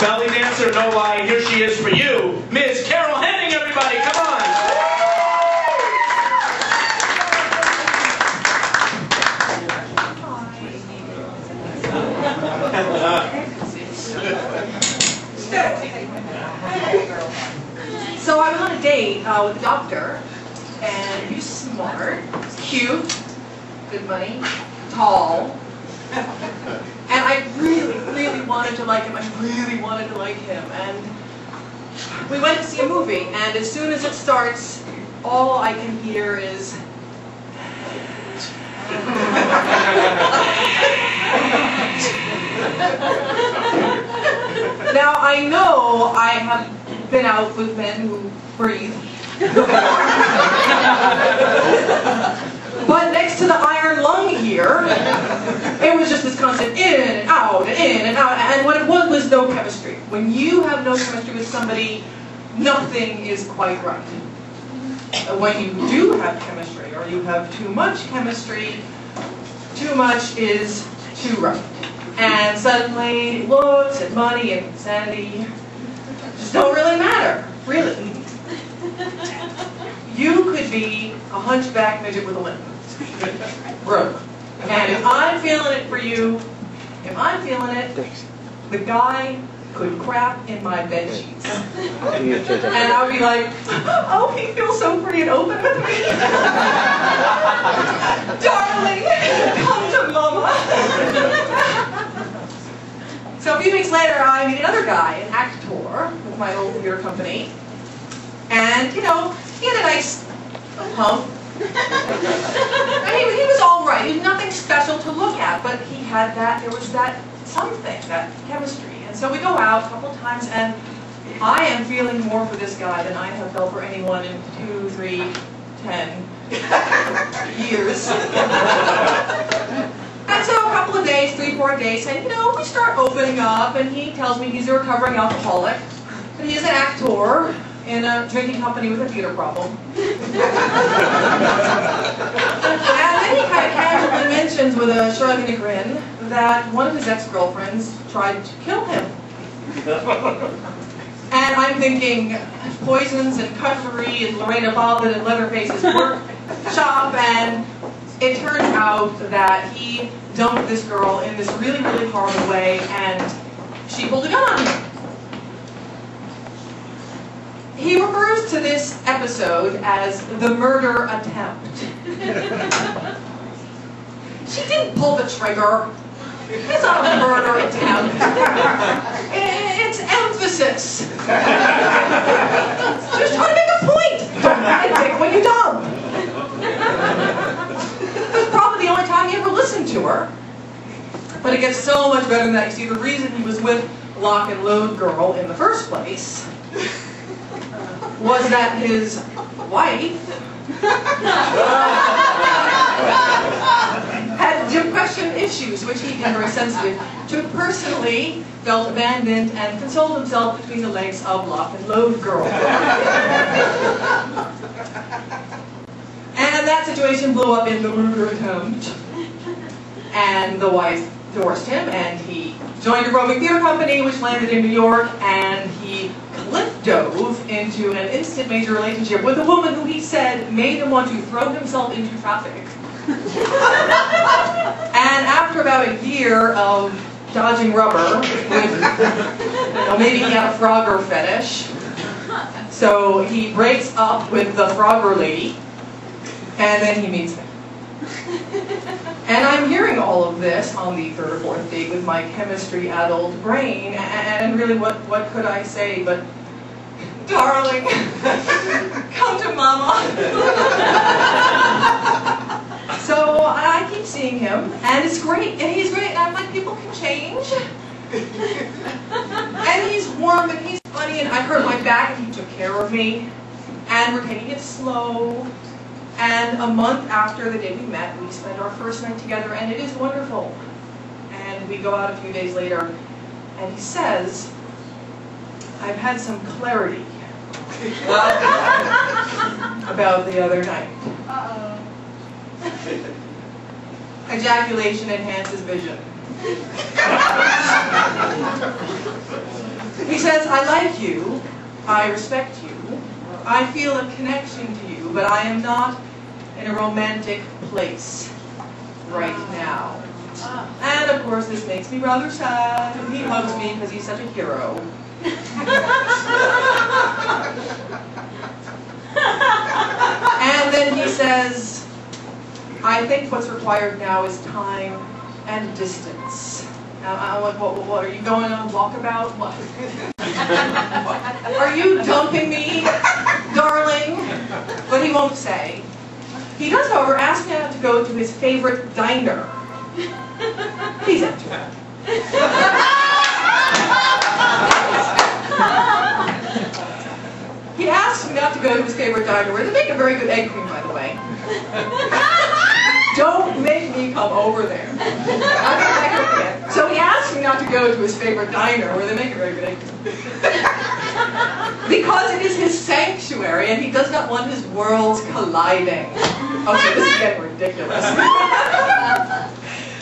Belly dancer, no lie, here she is for you, Ms. Carol Henning, everybody, come on! So I was on a date with a doctor, and he was smart, cute, good money, tall, and I really, really wanted to like him. I really wanted to like him, and we went to see a movie, and as soon as it starts, all I can hear is now I know I have been out with men who breathe. But next to the iron lung here, it was just this constant in and out, in and out, and what it was no chemistry. When you have no chemistry with somebody, nothing is quite right. When you do have chemistry, or you have too much chemistry, too much is too right. And suddenly, looks and money and insanity just don't really matter, really. You could be a hunchback midget with a limp. Broke. And if I'm feeling it for you, if I'm feeling it, the guy could crap in my bed sheets. And I would be like, oh, he feels so free and open with me. Darling, come to mama. So a few weeks later, I meet another guy, an actor, with my old theater company. And, you know, he had a nice hump. And he was all right. He was nothing special to look at, but he had that, there was that something, that chemistry. And so we go out a couple times, and I am feeling more for this guy than I have felt for anyone in 2, 3, 10 years. And so a couple of days, 3, 4 days, and you know, we start opening up, and he tells me he's a recovering alcoholic, and he's an actor in a drinking company with a theater problem. And then he kind of casually mentions with a shrug and a grin that one of his ex-girlfriends tried to kill him. And I'm thinking, Poisons and Cutlery and Lorena Bobbitt and Leatherface's workshop, and it turns out that he dumped this girl in this really, really horrible way, and she pulled a gun on him. He refers to this episode as the murder attempt. She didn't pull the trigger. It's not a murder attempt. It's emphasis. Just trying to make a point. And pick when you dump. It's probably the only time he ever listened to her. But it gets so much better than that. You see, the reason he was with Lock and Load Girl in the first place was that his wife had depression issues, which he became very sensitive to, personally felt abandoned and consoled himself between the legs of Lock and Load Girl. And that situation blew up in the murder attempt, and the wife divorced him, and he joined a roving theater company, which landed in New York, and he cliff dove into an instant major relationship with a woman who he said made him want to throw himself into traffic. And after about a year of dodging rubber, with, maybe he had a Frogger fetish, so he breaks up with the Frogger lady, and then he meets me. And I'm hearing all of this on the 3rd or 4th date with my chemistry-addled brain, and really what could I say but, darling, come to mama. So I keep seeing him, and it's great, and he's great, and I'm like, people can change. And he's warm, and he's funny, and I hurt my back, and he took care of me, and we're taking it slow. And a month after the day we met, we spent our first night together, and it is wonderful. And we go out a few days later, and he says, I've had some clarity about the other night. Ejaculation enhances vision. He says, I like you, I respect you, I feel a connection to you, but I am not in a romantic place right now. And of course this makes me rather sad, and he hugs me because he's such a hero. And then he says, I think what's required now is time and distance. I'm like, what, are you going on a walkabout? What? Are you dumping me, darling? But he won't say. He does, however, ask me to go to his favorite diner. Please enter. He asks me not to go to his favorite diner, where they make a very good egg cream, by the way. Don't make me come over there. So he asked me not to go to his favorite diner, where they make a very good egg cream. Because it is his sanctuary, and he does not want his worlds colliding. Okay, this is getting ridiculous.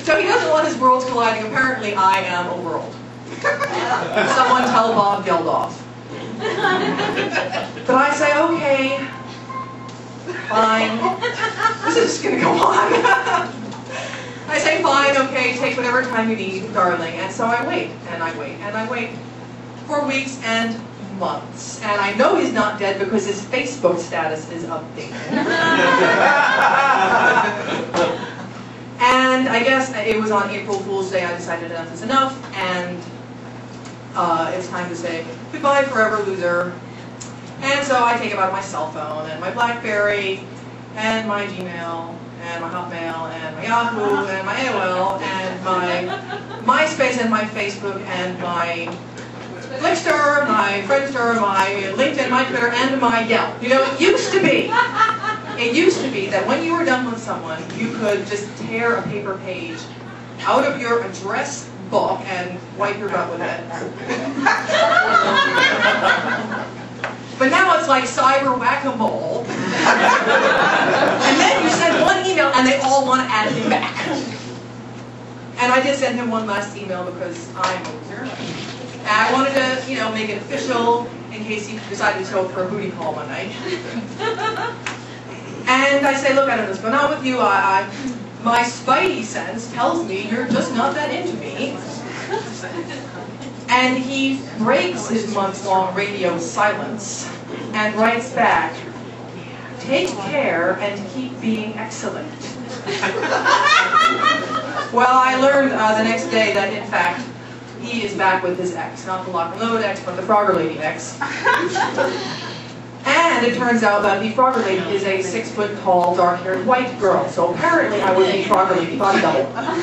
So he doesn't want his worlds colliding. Apparently, I am a world. Someone tell Bob Geldof. But I say, okay, fine. This is just going to go on. I say, fine, okay, take whatever time you need, darling. And so I wait, and I wait, and I wait for weeks and months. And I know he's not dead because his Facebook status is updated. And I guess it was on April Fool's Day I decided enough is enough, and it's time to say goodbye forever, loser. And so I take him out of my cell phone, and my BlackBerry, and my Gmail, and my Hotmail, and my Yahoo, and my AOL, and my MySpace, and my Facebook, and my Flickster, my Friendster, my LinkedIn, my Twitter, and my Yelp. You know, it used to be that when you were done with someone, you could just tear a paper page out of your address book and wipe your butt with it. But now it's like cyber whack-a-mole. And then you send one email and they all want to add him back. And I did send him one last email because I'm a loser. And I wanted to, you know, make it official in case he decided to show up for a booty call one night. And I say, look, I don't know what's going on with you. My spidey sense tells me you're just not that into me. And he breaks his months-long radio silence and writes back, take care and keep being excellent. Well, I learned the next day that, in fact, he is back with his ex. Not the Lock and Load ex, but the Frogger Lady ex. And it turns out that the Frogger Lady is a 6-foot-tall, dark-haired white girl. So apparently I was a Frogger Lady body double. Now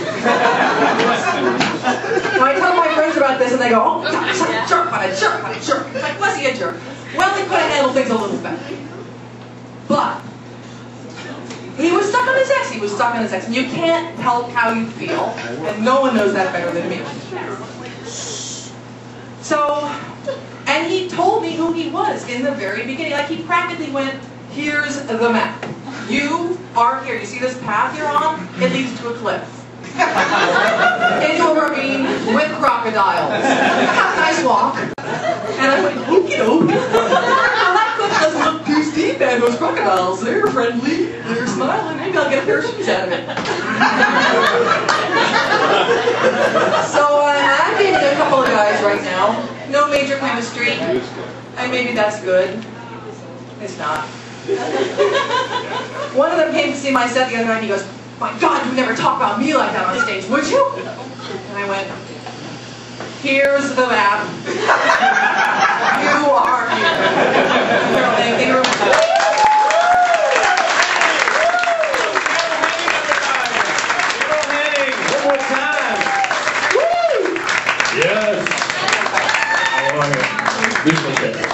I tell my friends about this and they go, oh, God, such a jerk, what a jerk, what a jerk. It's like, was he a jerk? Well, he could have handled things a little better. But he was stuck on his ex. He was stuck on his ex. And you can't help how you feel. And no one knows that better than me. So, and he told me who he was in the very beginning. Like, he practically went, here's the map. You are here. You see this path you're on? It leads to a cliff. Into a ravine with crocodiles. Have a nice walk. And I went, okie doke. Well, that cliff doesn't look too steep, and those crocodiles, they're friendly, they're smiling, maybe I'll get a pair of shoes out of it. So I'm dating a couple of guys right now. No major chemistry. And maybe that's good. It's not. One of them came to see my set the other night and he goes, my God, you would never talk about me like that on stage, would you? And I went, here's the map. You are here. Thank you. Henning, one more time. Woo! Yes. I like it.